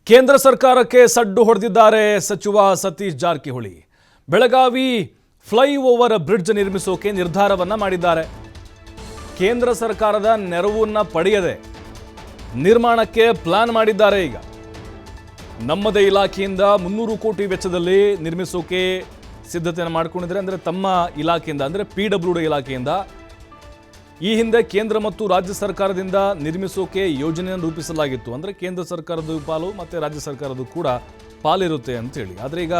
ಕೇಂದ್ರ ಸರ್ಕಾರಕ್ಕೆ ಸಡ್ಡು ಹೊಡೆದಿದ್ದಾರೆ ಸಚಿವ ಸತೀಶ್ ಜಾರಕಿಹೊಳಿ. ಬೆಳಗಾವಿ ಫ್ಲೈಓವರ್ ಬ್ರಿಡ್ಜ್ ನಿರ್ಮಿಸೋಕೆ ನಿರ್ಧಾರವನ್ನ ಮಾಡಿದ್ದಾರೆ. ಕೇಂದ್ರ ಸರ್ಕಾರದ ನೆರವನ್ನ ಪಡೆಯದೆ ನಿರ್ಮಾಣಕ್ಕೆ ಪ್ಲಾನ್ ಮಾಡಿದ್ದಾರೆ. ಈಗ ನಮ್ಮದೇ ಇಲಾಖೆಯಿಂದ 300 ಕೋಟಿ ವೆಚ್ಚದಲ್ಲಿ ನಿರ್ಮಿಸೋಕೆ ಸಿದ್ಧತೆಯನ್ನು ಮಾಡಿಕೊಂಡಿದ್ದಾರೆ. ಅಂದರೆ ತಮ್ಮ ಇಲಾಖೆಯಿಂದ, ಅಂದರೆ PWD ಇಲಾಖೆಯಿಂದ ಈ ಹಿಂದೆ ಕೇಂದ್ರ ಮತ್ತು ರಾಜ್ಯ ಸರ್ಕಾರದಿಂದ ನಿರ್ಮಿಸೋಕೆ ಯೋಜನೆಯನ್ನು ರೂಪಿಸಲಾಗಿತ್ತು. ಅಂದರೆ ಕೇಂದ್ರ ಸರ್ಕಾರದ ಪಾಲು ಮತ್ತು ರಾಜ್ಯ ಸರ್ಕಾರದ ಕೂಡ ಪಾಲಿರುತ್ತೆ ಅಂತೇಳಿ. ಆದರೆ ಈಗ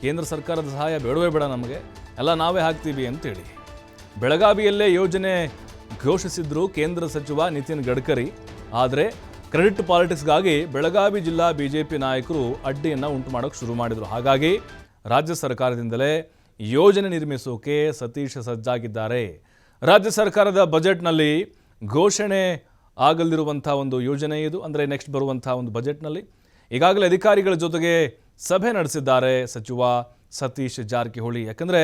ಕೇಂದ್ರ ಸರ್ಕಾರದ ಸಹಾಯ ಬೇಡವೇ ಬೇಡ, ನಮಗೆ ಎಲ್ಲ ನಾವೇ ಹಾಕ್ತೀವಿ ಅಂತೇಳಿ ಬೆಳಗಾವಿಯಲ್ಲೇ ಯೋಜನೆ ಘೋಷಿಸಿದ್ರು ಕೇಂದ್ರ ಸಚಿವ ನಿತಿನ್ ಗಡ್ಕರಿ. ಆದರೆ ಕ್ರೆಡಿಟ್ ಪಾಲಿಟಿಕ್ಸ್ಗಾಗಿ ಬೆಳಗಾವಿ ಜಿಲ್ಲಾ BJP ನಾಯಕರು ಅಡ್ಡಿಯನ್ನು ಉಂಟು ಮಾಡೋಕ್ಕೆ ಶುರು ಮಾಡಿದರು. ಹಾಗಾಗಿ ರಾಜ್ಯ ಸರ್ಕಾರದಿಂದಲೇ ಯೋಜನೆ ನಿರ್ಮಿಸೋಕೆ ಸತೀಶ್ ಸಜ್ಜಾಗಿದ್ದಾರೆ. ರಾಜ್ಯ ಸರ್ಕಾರದ ಬಜೆಟ್ನಲ್ಲಿ ಘೋಷಣೆ ಆಗಲಿರುವಂಥ ಒಂದು ಯೋಜನೆ ಇದು. ಅಂದರೆ ನೆಕ್ಸ್ಟ್ ಬರುವಂಥ ಒಂದು ಬಜೆಟ್ನಲ್ಲಿ ಈಗಾಗಲೇ ಅಧಿಕಾರಿಗಳ ಜೊತೆಗೆ ಸಭೆ ನಡೆಸಿದ್ದಾರೆ ಸಚಿವ ಸತೀಶ್ ಜಾರಕಿಹೊಳಿ. ಯಾಕಂದರೆ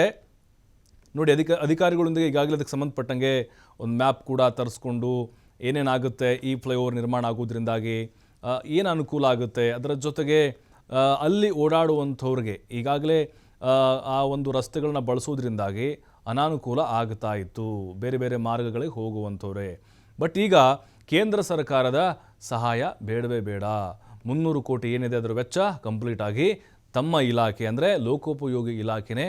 ನೋಡಿ, ಅಧಿಕಾರಿಗಳೊಂದಿಗೆ ಈಗಾಗಲೇ ಅದಕ್ಕೆ ಸಂಬಂಧಪಟ್ಟಂಗೆ ಒಂದು ಮ್ಯಾಪ್ ಕೂಡ ತರಿಸ್ಕೊಂಡು ಏನೇನಾಗುತ್ತೆ, ಈ ಫ್ಲೈಓವರ್ ನಿರ್ಮಾಣ ಆಗೋದ್ರಿಂದಾಗಿ ಏನು ಅನುಕೂಲ ಆಗುತ್ತೆ, ಅದರ ಜೊತೆಗೆ ಅಲ್ಲಿ ಓಡಾಡುವಂಥವ್ರಿಗೆ ಈಗಾಗಲೇ ಆ ಒಂದು ರಸ್ತೆಗಳನ್ನ ಬಳಸೋದ್ರಿಂದಾಗಿ ಅನಾನುಕೂಲ ಆಗ್ತಾ ಇತ್ತು, ಬೇರೆ ಬೇರೆ ಮಾರ್ಗಗಳಿಗೆ ಹೋಗುವಂಥವ್ರೆ. ಬಟ್ ಈಗ ಕೇಂದ್ರ ಸರ್ಕಾರದ ಸಹಾಯ ಬೇಡವೇ ಬೇಡ, 300 ಕೋಟಿ ಏನಿದೆ ಅದರ ವೆಚ್ಚ ಕಂಪ್ಲೀಟ್ ಆಗಿ ತಮ್ಮ ಇಲಾಖೆ ಅಂದರೆ ಲೋಕೋಪಯೋಗಿ ಇಲಾಖೆನೇ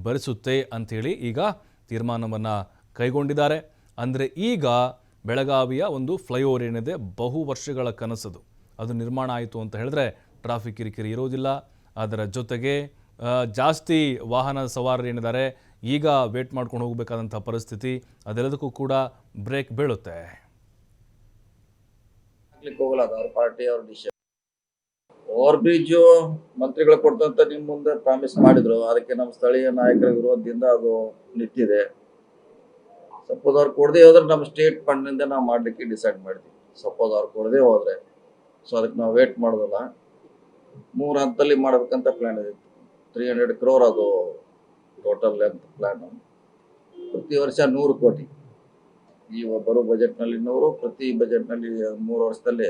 ಭರಿಸುತ್ತೆ ಅಂಥೇಳಿ ಈಗ ತೀರ್ಮಾನವನ್ನು ಕೈಗೊಂಡಿದ್ದಾರೆ. ಅಂದರೆ ಈಗ ಬೆಳಗಾವಿಯ ಒಂದು ಫ್ಲೈಓವರ್ ಏನಿದೆ, ಬಹು ವರ್ಷಗಳ ಕನಸದು, ಅದು ನಿರ್ಮಾಣ ಆಯಿತು ಅಂತ ಹೇಳಿದ್ರೆ ಟ್ರಾಫಿಕ್ ಕಿರಿಕಿರಿ ಇರೋದಿಲ್ಲ. ಅದರ ಜೊತೆಗೆ ಜಾಸ್ತಿ ವಾಹನ ಸವಾರರು ಏನಿದ್ದಾರೆ ಈಗ ವೇಟ್ ಮಾಡ್ಕೊಂಡು ಹೋಗಬೇಕಾದಂಥ ಪರಿಸ್ಥಿತಿ, ಅದೆಲ್ಲದಕ್ಕೂ ಕೂಡ ಬ್ರೇಕ್ ಬೀಳುತ್ತೆ. ಓವರ್ ಬ್ರಿಡ್ಜ್ ಮಂತ್ರಿಗಳು ಕೊಡ್ತಂತ ನಿಮ್ ಮುಂದೆ ಪ್ರಾಮಿಸ್ ಮಾಡಿದ್ರು. ಅದಕ್ಕೆ ನಮ್ಮ ಸ್ಥಳೀಯ ನಾಯಕರ ವಿರೋಧದಿಂದ ಅದು ನಿಂತಿದೆ. ಸಪೋಸ್ ಅವ್ರು ಕೊಡದೆ ಹೋದ್ರೆ ನಮ್ಮ ಸ್ಟೇಟ್ ಫಂಡ್ ನಿಂದ ನಾವು ಮಾಡ್ಲಿಕ್ಕೆ ಡಿಸೈಡ್ ಮಾಡಿದ್ವಿ. ಸಪೋಸ್ ಅವ್ರು ಕೊಡದೆ ಹೋದ್ರೆ ಸೊ ಅದಕ್ಕೆ ನಾವು ವೇಟ್ ಮಾಡೋದಲ್ಲ, 3 ಹಂತದಲ್ಲಿ ಮಾಡ್ಬೇಕಂತ ಪ್ಲಾನ್ ಇದೆ. 300 crore ಅದು ಟೋಟಲ್ ಲೆಂತ್ ಪ್ಲಾನ್. ಪ್ರತಿ ವರ್ಷ 100 ಕೋಟಿ. ಈ ಬರೋ ಬಜೆಟ್ನಲ್ಲಿ 100, ಪ್ರತಿ ಬಜೆಟ್ನಲ್ಲಿ 3 ವರ್ಷದಲ್ಲಿ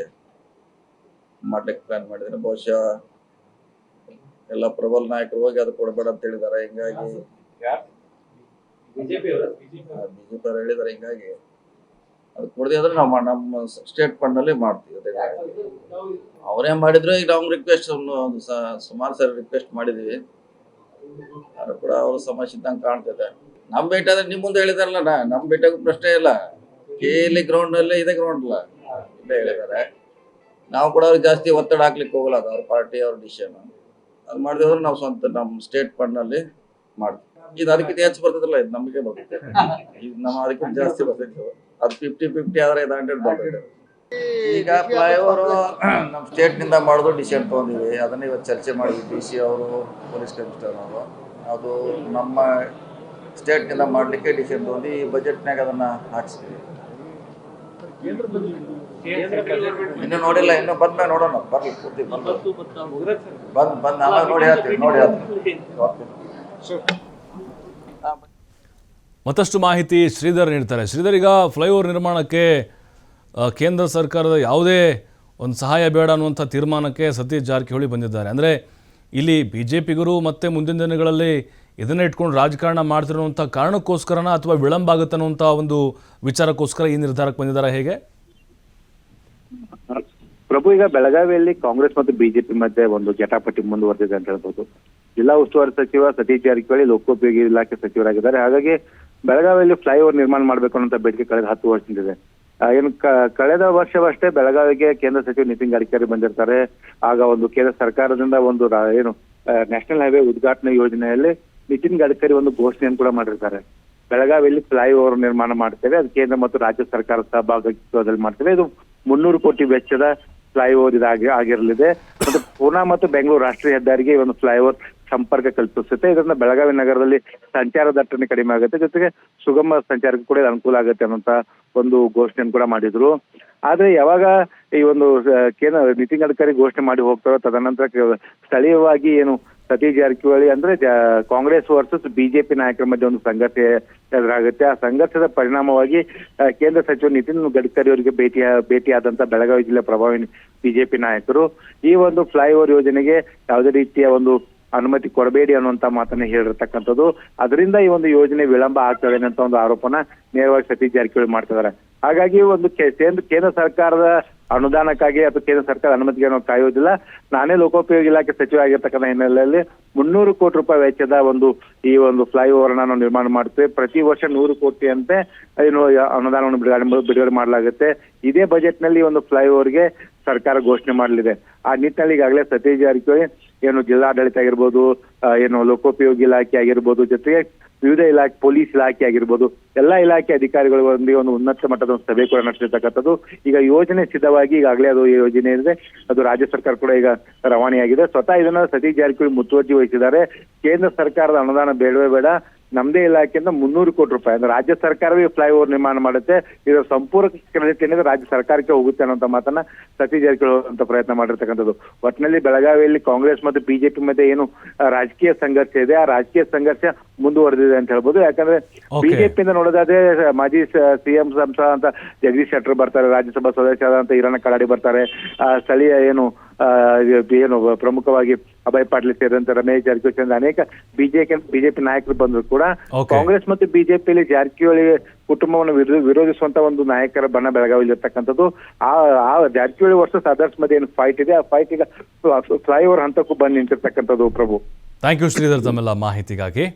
ಮಾಡ್ಲಿಕ್ಕೆ ಪ್ಲಾನ್ ಮಾಡಿದ್ರೆ ಬಹುಶಃ ಎಲ್ಲ ಪ್ರಬಲ ನಾಯಕರು ಹೋಗಿ ಅದು ಕೊಡಬೇಡ ಅಂತ ಹೇಳಿದ್ದಾರೆ. ಹಿಂಗಾಗಿ ಬಿಜೆಪಿ ಅವರು ಹೇಳಿದ್ದಾರೆ. ಹಿಂಗಾಗಿ ಅದು ಕೊಡದೆ ಆದ್ರೆ ನಾವು ನಮ್ಮ ಸ್ಟೇಟ್ ಫಂಡ್ ನಲ್ಲಿ ಮಾಡ್ತೀವಿ. ಅವರೇ ಮಾಡಿದ್ರು. ಈಗ ನಾವು ರಿಕ್ವೆಸ್ಟ್ ಸುಮಾರು ಸರಿ ರಿಕ್ವೆಸ್ಟ್ ಮಾಡಿದೀವಿ, ಅದು ಕೂಡ ಅವರು ಸಮಸ್ಯೆ ಇದ್ದಂಗೆ ಕಾಣ್ತಿದೆ. ನಮ್ ಭೇಟಿ ಆದ್ರೆ ನಿಮ್ ಮುಂದೆ ಹೇಳಿದಾರಲ್ಲ, ನಮ್ ಭೇಟಿಯಾಗ ಪ್ರಶ್ನೆ ಇಲ್ಲ. ಇಲ್ಲಿ ಗ್ರೌಂಡ್ ನಲ್ಲಿ ಇದೆ, ಗ್ರೌಂಡ್ ಇಲ್ಲ ಇಲ್ಲೇ ಹೇಳಿದ್ದಾರೆ. ನಾವು ಕೂಡ ಅವ್ರಿಗೆ ಜಾಸ್ತಿ ಒತ್ತಡ ಹಾಕ್ಲಿಕ್ಕೆ ಹೋಗಲ್ಲ. ಅದು ಅವ್ರ ಪಾರ್ಟಿ ಅವ್ರ ಡಿಸಿಷನ್. ಅದು ಮಾಡಿದ್ರೆ ನಾವು ಸ್ವಂತ ನಮ್ಮ ಸ್ಟೇಟ್ ಫಂಡ್ ನಲ್ಲಿ ಮಾಡ್ತೀವಿ. ಇದು ಅದಕ್ಕಿಂತ ಹೆಚ್ಚು ಬರ್ತದಲ್ಲ, ಇದು ನಮಗೆ ಬರ್ತದೆ. ಈಗ ನಮ್ಮ ಅದಕ್ಕಿಂತ ಜಾಸ್ತಿ ಬರ್ತೈತೆ. ಅದು 50-50 ಆದ್ರೆ ಇದು 100 ಬರ್ತದೆ. ಈಗ ಫ್ಲೈಓವರ್ ನಮ್ಮ ಸ್ಟೇಟ್ ನಿಂದ ಮಾಡೋದು ಡಿಸಿಷನ್ ತಗೊಂಡಿವಿ. ಅದನ್ನ ಇವತ್ತು ಚರ್ಚೆ ಮಾಡಿದ್ವಿ. DC ಅವರು, ಪೊಲೀಸ್ ಕಮಿಷನರ್ ಅವರು. ಅದು ನಮ್ಮ ಸ್ಟೇಟ್ ನಿಂದ ಮಾಡ್ಲಿಕ್ಕೆ ಡಿಸಿಷನ್ ತಗೊಂಡು ಈ ಬಜೆಟ್ನಾಗ ಅದನ್ನ ಹಾಕ್ಸ್ತೀವಿ. ಇನ್ನು ನೋಡಿಲ್ಲ, ಇನ್ನು ಬಂದ್ಮೇಲೆ ನೋಡೋಣ. ಬರ್ಲಿ ಪೂರ್ತಿ ಬಂದ್ ಆಮೇಲೆ ನೋಡಿ ಹೇಳ್ತೀವಿ. ಮತ್ತಷ್ಟು ಮಾಹಿತಿ ಶ್ರೀಧರ್ ನೀಡ್ತಾರೆ. ಶ್ರೀಧರ್, ಈಗ ಫ್ಲೈಓವರ್ ನಿರ್ಮಾಣಕ್ಕೆ ಕೇಂದ್ರ ಸರ್ಕಾರದ ಯಾವುದೇ ಒಂದು ಸಹಾಯ ಬೇಡ ಅನ್ನುವಂಥ ತೀರ್ಮಾನಕ್ಕೆ ಸತೀಶ್ ಜಾರಕಿಹೊಳಿ ಬಂದಿದ್ದಾರೆ. ಅಂದರೆ ಇಲ್ಲಿ BJPಗರು ಮತ್ತೆ ಮುಂದಿನ ದಿನಗಳಲ್ಲಿ ಇದನ್ನೇ ಇಟ್ಕೊಂಡು ರಾಜಕಾರಣ ಮಾಡ್ತಿರುವಂಥ ಕಾರಣಕ್ಕೋಸ್ಕರನ ಅಥವಾ ವಿಳಂಬ ಆಗುತ್ತೆ ಅನ್ನುವಂಥ ಒಂದು ವಿಚಾರಕ್ಕೋಸ್ಕರ ಈ ನಿರ್ಧಾರಕ್ಕೆ ಬಂದಿದ್ದಾರೆ, ಹೇಗೆ? ಪ್ರಭು, ಈಗ ಬೆಳಗಾವಿಯಲ್ಲಿ ಕಾಂಗ್ರೆಸ್ ಮತ್ತು BJP ಮಧ್ಯೆ ಒಂದು ಜಟಾಪಟಿ ಮುಂದುವರೆದಿದೆ ಅಂತ ಹೇಳ್ಬೋದು. ಜಿಲ್ಲಾ ಉಸ್ತುವಾರಿ ಸಚಿವ ಸತೀಶ್ ಜಾರಕಿಹೊಳಿ ಲೋಕೋಪಯೋಗಿ ಇಲಾಖೆ ಸಚಿವರಾಗಿದ್ದಾರೆ. ಹಾಗಾಗಿ ಬೆಳಗಾವಿಯಲ್ಲಿ ಫ್ಲೈಓವರ್ ನಿರ್ಮಾಣ ಮಾಡಬೇಕು ಅನ್ನೋ ಬೇಡಿಕೆ ಕಳೆದ 10 ವರ್ಷದಿಂದ. ಏನು ಕಳೆದ ವರ್ಷವಷ್ಟೇ ಬೆಳಗಾವಿಗೆ ಕೇಂದ್ರ ಸಚಿವ ನಿತಿನ್ ಗಡ್ಕರಿ ಬಂದಿರ್ತಾರೆ. ಆಗ ಒಂದು ಕೇಂದ್ರ ಸರ್ಕಾರದಿಂದ ಒಂದು ನ್ಯಾಷನಲ್ ಹೈವೇ ಉದ್ಘಾಟನಾ ಯೋಜನೆಯಲ್ಲಿ ನಿತಿನ್ ಗಡ್ಕರಿ ಒಂದು ಘೋಷಣೆಯನ್ನು ಕೂಡ ಮಾಡಿರ್ತಾರೆ. ಬೆಳಗಾವಿಯಲ್ಲಿ ಫ್ಲೈಓವರ್ ನಿರ್ಮಾಣ ಮಾಡ್ತೇವೆ, ಅದು ಕೇಂದ್ರ ಮತ್ತು ರಾಜ್ಯ ಸರ್ಕಾರ ಸಹಭಾಗಿತ್ವದಲ್ಲಿ ಮಾಡ್ತೇವೆ. ಇದು 300 ಕೋಟಿ ವೆಚ್ಚದ ಫ್ಲೈಓವರ್ ಆಗಿರಲಿದೆ. ಮತ್ತು ಪೂನಾ ಮತ್ತು ಬೆಂಗಳೂರು ರಾಷ್ಟ್ರೀಯ ಹೆದ್ದಾರಿಗೆ ಒಂದು ಫ್ಲೈಓವರ್ ಸಂಪರ್ಕ ಕಲ್ಪಿಸುತ್ತೆ. ಇದರಿಂದ ಬೆಳಗಾವಿ ನಗರದಲ್ಲಿ ಸಂಚಾರ ದಟ್ಟಣೆ ಕಡಿಮೆ ಆಗುತ್ತೆ, ಜೊತೆಗೆ ಸುಗಮ ಸಂಚಾರಕ್ಕೆ ಕೂಡ ಅನುಕೂಲ ಆಗುತ್ತೆ ಅನ್ನೋಂತ ಒಂದು ಘೋಷಣೆಯನ್ನು ಕೂಡ ಮಾಡಿದ್ರು. ಆದ್ರೆ ಯಾವಾಗ ಈ ಒಂದು ಕೇಂದ್ರ ನಿತಿನ್ ಗಡ್ಕರಿ ಘೋಷಣೆ ಮಾಡಿ ಹೋಗ್ತಾರೋ ತದನಂತರ ಸ್ಥಳೀಯವಾಗಿ ಏನು ಸತೀಶ್ ಜಾರಕಿಹೊಳಿ ಅಂದ್ರೆ ಕಾಂಗ್ರೆಸ್ ವರ್ಸಸ್ ಬಿಜೆಪಿ ನಾಯಕರ ಮಧ್ಯೆ ಒಂದು ಸಂಘರ್ಷ ಎದುರಾಗುತ್ತೆ. ಆ ಸಂಘರ್ಷದ ಪರಿಣಾಮವಾಗಿ ಕೇಂದ್ರ ಸಚಿವ ನಿತಿನ್ ಗಡ್ಕರಿ ಅವರಿಗೆ ಭೇಟಿಯಾದಂತ ಬೆಳಗಾವಿ ಜಿಲ್ಲೆ ಪ್ರಭಾವಿ ಬಿಜೆಪಿ ನಾಯಕರು ಈ ಒಂದು ಫ್ಲೈಓವರ್ ಯೋಜನೆಗೆ ಯಾವುದೇ ರೀತಿಯ ಒಂದು ಅನುಮತಿ ಕೊಡಬೇಡಿ ಅನ್ನುವಂತ ಮಾತನ್ನ ಹೇಳಿರ್ತಕ್ಕಂಥದ್ದು. ಅದರಿಂದ ಈ ಒಂದು ಯೋಜನೆ ವಿಳಂಬ ಆಗ್ತದೆ ಅಂತ ಒಂದು ಆರೋಪನ ನೇರವಾಗಿ ಸತೀಶ್ ಜಾರಕಿಹೊಳಿ ಮಾಡ್ತಿದ್ದಾರೆ. ಹಾಗಾಗಿ ಒಂದು ಕೇಂದ್ರ ಸರ್ಕಾರದ ಅನುದಾನಕ್ಕಾಗಿ ಅಥವಾ ಕೇಂದ್ರ ಸರ್ಕಾರದ ಅನುಮತಿಗೆ ನಾವು ಕಾಯೋದಿಲ್ಲ. ನಾನೇ ಲೋಕೋಪಯೋಗಿ ಇಲಾಖೆ ಸಚಿವ ಆಗಿರ್ತಕ್ಕಂಥ ಹಿನ್ನೆಲೆಯಲ್ಲಿ 300 ಕೋಟಿ ರೂಪಾಯಿ ವೆಚ್ಚದ ಈ ಒಂದು ಫ್ಲೈಓವರ್ ನಾವು ನಿರ್ಮಾಣ ಮಾಡ್ತೇವೆ. ಪ್ರತಿ ವರ್ಷ 100 ಕೋಟಿ ಅಂತೆ ಏನು ಅನುದಾನವನ್ನು ಬಿಡುಗಡೆ ಮಾಡಲಾಗುತ್ತೆ. ಇದೇ ಬಜೆಟ್ ನಲ್ಲಿ ಒಂದು ಫ್ಲೈಓವರ್ಗೆ ಸರ್ಕಾರ ಘೋಷಣೆ ಮಾಡಲಿದೆ. ಆ ನಿಟ್ಟಿನಲ್ಲಿ ಈಗಾಗಲೇ ಸತೀಶ್ ಜಾರಕಿಹೊಳಿ ಏನು ಜಿಲ್ಲಾಡಳಿತ ಆಗಿರ್ಬೋದು, ಏನು ಲೋಕೋಪಯೋಗಿ ಇಲಾಖೆ ಆಗಿರ್ಬೋದು, ಜೊತೆಗೆ ವಿವಿಧ ಇಲಾಖೆ ಪೊಲೀಸ್ ಇಲಾಖೆ ಆಗಿರ್ಬೋದು, ಎಲ್ಲಾ ಇಲಾಖೆ ಅಧಿಕಾರಿಗಳೊಂದಿಗೆ ಒಂದು ಉನ್ನತ ಮಟ್ಟದ ಸಭೆ ಕೂಡ ನಡೆಸಿರ್ತಕ್ಕಂಥದ್ದು. ಈಗ ಯೋಜನೆ ಸಿದ್ಧವಾಗಿ ಈಗಾಗಲೇ ಅದು ಯೋಜನೆ ಇದೆ, ಅದು ರಾಜ್ಯ ಸರ್ಕಾರ ಕೂಡ ಈಗ ರವಾನೆಯಾಗಿದೆ. ಸ್ವತಃ ಇದನ್ನ ಸತೀಶ್ ಜಾರಕಿಹೊಳಿ ಮುತುವರ್ಜಿ ವಹಿಸಿದ್ದಾರೆ. ಕೇಂದ್ರ ಸರ್ಕಾರದ ಅನುದಾನ ಬೇಡವೇ ಬೇಡ, ನಮ್ದೇ ಇಲಾಖೆಯಿಂದ 300 ಕೋಟಿ ರೂಪಾಯಿ ಅಂದ್ರೆ ರಾಜ್ಯ ಸರ್ಕಾರವೇ ಫ್ಲೈಓವರ್ ನಿರ್ಮಾಣ ಮಾಡುತ್ತೆ, ಇದರ ಸಂಪೂರ್ಣ ಕ್ರೆಡಿಟ್ ಏನಿದೆ ರಾಜ್ಯ ಸರ್ಕಾರಕ್ಕೆ ಹೋಗುತ್ತೆ ಅನ್ನೋ ಮಾತನ್ನ ಸತೀಶ್ ಜಾರಕಿಹೊಳಿ ಹೋಗುವಂತ ಪ್ರಯತ್ನ ಮಾಡಿರ್ತಕ್ಕಂಥದ್ದು. ಒಟ್ಟಿನಲ್ಲಿ ಬೆಳಗಾವಿಯಲ್ಲಿ ಕಾಂಗ್ರೆಸ್ ಮತ್ತು ಬಿಜೆಪಿ ಮಧ್ಯೆ ಏನು ರಾಜಕೀಯ ಸಂಘರ್ಷ ಇದೆ, ಆ ರಾಜಕೀಯ ಸಂಘರ್ಷ ಮುಂದುವರೆದಿದೆ ಅಂತ ಹೇಳ್ಬೋದು. ಯಾಕಂದ್ರೆ ಬಿಜೆಪಿಯಿಂದ ನೋಡೋದಾದ್ರೆ ಮಾಜಿ ಸಿಎಂ ಸಂಸದ ಅಂತ ಜಗದೀಶ್ ಶೆಟ್ಟರ್ ಬರ್ತಾರೆ, ರಾಜ್ಯಸಭಾ ಸದಸ್ಯರಾದಂತ ಈರಣ್ಣ ಕಡಾಡಿ ಬರ್ತಾರೆ, ಸ್ಥಳೀಯ ಏನು ಪ್ರಮುಖವಾಗಿ ಅಭಯ್ ಪಾಟೀಲ್ ಸೇರಿದಂತೆ ರಮೇಶ್ ಜಾರಕಿಹೊಳಿ ಸೇರಿದಂತೆ ಅನೇಕ ಬಿಜೆಪಿ ನಾಯಕರು ಬಂದ್ರು ಕೂಡ ಕಾಂಗ್ರೆಸ್ ಮತ್ತು ಬಿಜೆಪಿಯಲ್ಲಿ ಜಾರಕಿಹೊಳಿ ಕುಟುಂಬವನ್ನು ವಿರೋಧಿಸುವಂತ ಒಂದು ನಾಯಕರ ಬಣ್ಣ ಬೆಳಗಾವಿಯಲ್ಲಿ ಇರ್ತಕ್ಕಂಥದ್ದು. ಆ ಜಾರಕಿಹೊಳಿ ವರ್ಸಸ್ ಅದರ್ಸ್ ಮಧ್ಯೆ ಏನು ಫೈಟ್ ಇದೆ, ಆ ಫೈಟ್ ಈಗ ಫ್ಲೈಓವರ್ ಹಂತಕ್ಕೂ ಬಂದು ನಿಂತಿರ್ತಕ್ಕಂಥದ್ದು. ಪ್ರಭು, ಥ್ಯಾಂಕ್ ಯು ಶ್ರೀಧರ್ ತಮ್ಮೆಲ್ಲ ಮಾಹಿತಿಗಾಗಿ.